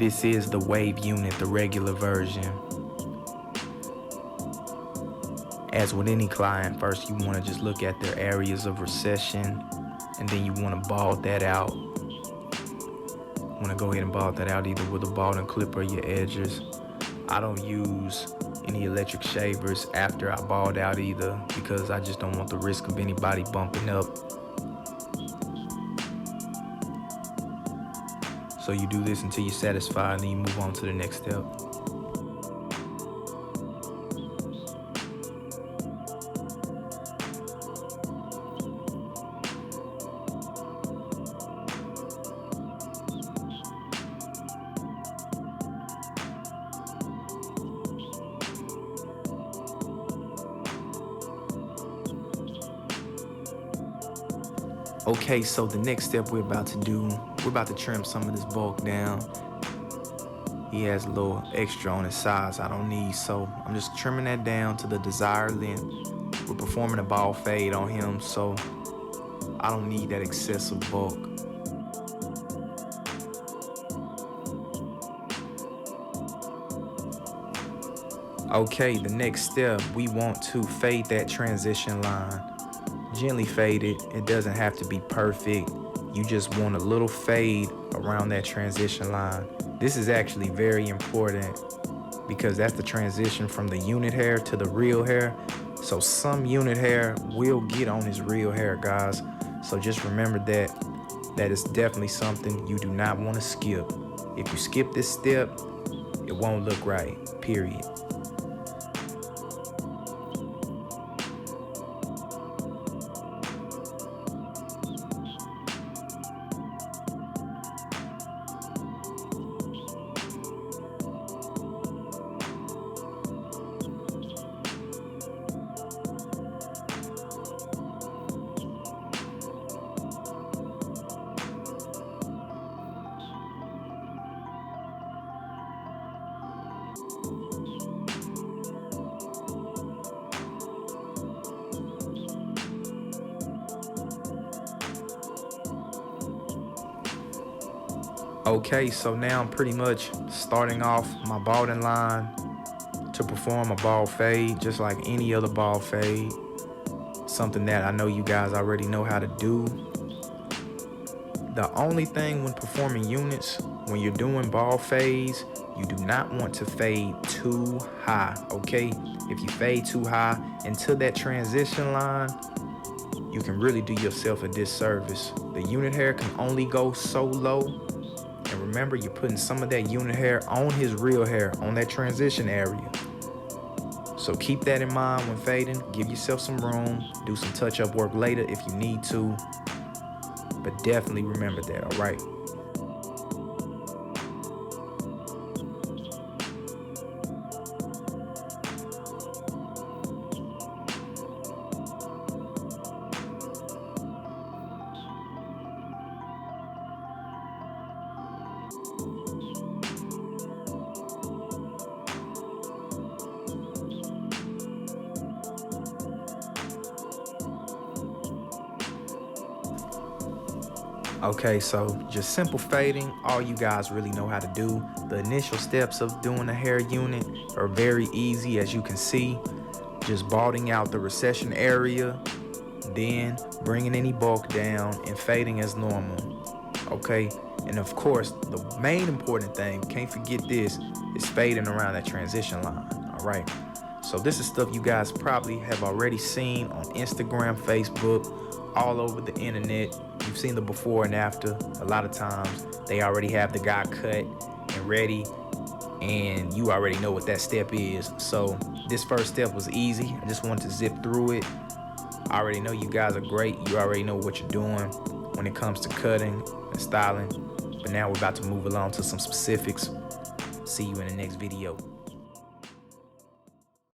This is the wave unit, the regular version. As with any client, first you want to just look at their areas of recession, and then you want to bald that out. You want to go ahead and bald that out either with a balding clip or your edges. I don't use any electric shavers after I bald out either, because I just don't want the risk of anybody bumping up. So you do this until you're satisfied, and then you move on to the next step. Okay, so the next step we're about to trim some of this bulk down. He has a little extra on his sides I don't need, so I'm just trimming that down to the desired length. We're performing a bald fade on him, so I don't need that excessive bulk. Okay, the next step, we want to fade that transition line. Gently fade it. It doesn't have to be perfect. You just want a little fade around that transition line. This is actually very important because that's the transition from the unit hair to the real hair. So some unit hair will get on his real hair, guys. So just remember that is definitely something you do not want to skip. If you skip this step, it won't look right, period. Okay, so now I'm pretty much starting off my balding line to perform a bald fade, just like any other bald fade. Something that I know you guys already know how to do. The only thing when performing units, when you're doing bald fades, you do not want to fade too high, okay? If you fade too high into that transition line, you can really do yourself a disservice. The unit hair can only go so low. And remember, you're putting some of that unit hair on his real hair, on that transition area. So keep that in mind when fading. Give yourself some room. Do some touch-up work later if you need to. But definitely remember that, all right? Okay, so just simple fading, all you guys really know how to do. The initial steps of doing a hair unit are very easy, as you can see. Just balding out the recession area, then bringing any bulk down and fading as normal, okay? And of course, the main important thing, can't forget this, is fading around that transition line, all right? So this is stuff you guys probably have already seen on Instagram, Facebook, all over the internet. You've seen the before and after. A lot of times they already have the guy cut and ready, and you already know what that step is. So this first step was easy. I just wanted to zip through it. I already know you guys are great. You already know what you're doing when it comes to cutting and styling. But now we're about to move along to some specifics. See you in the next video.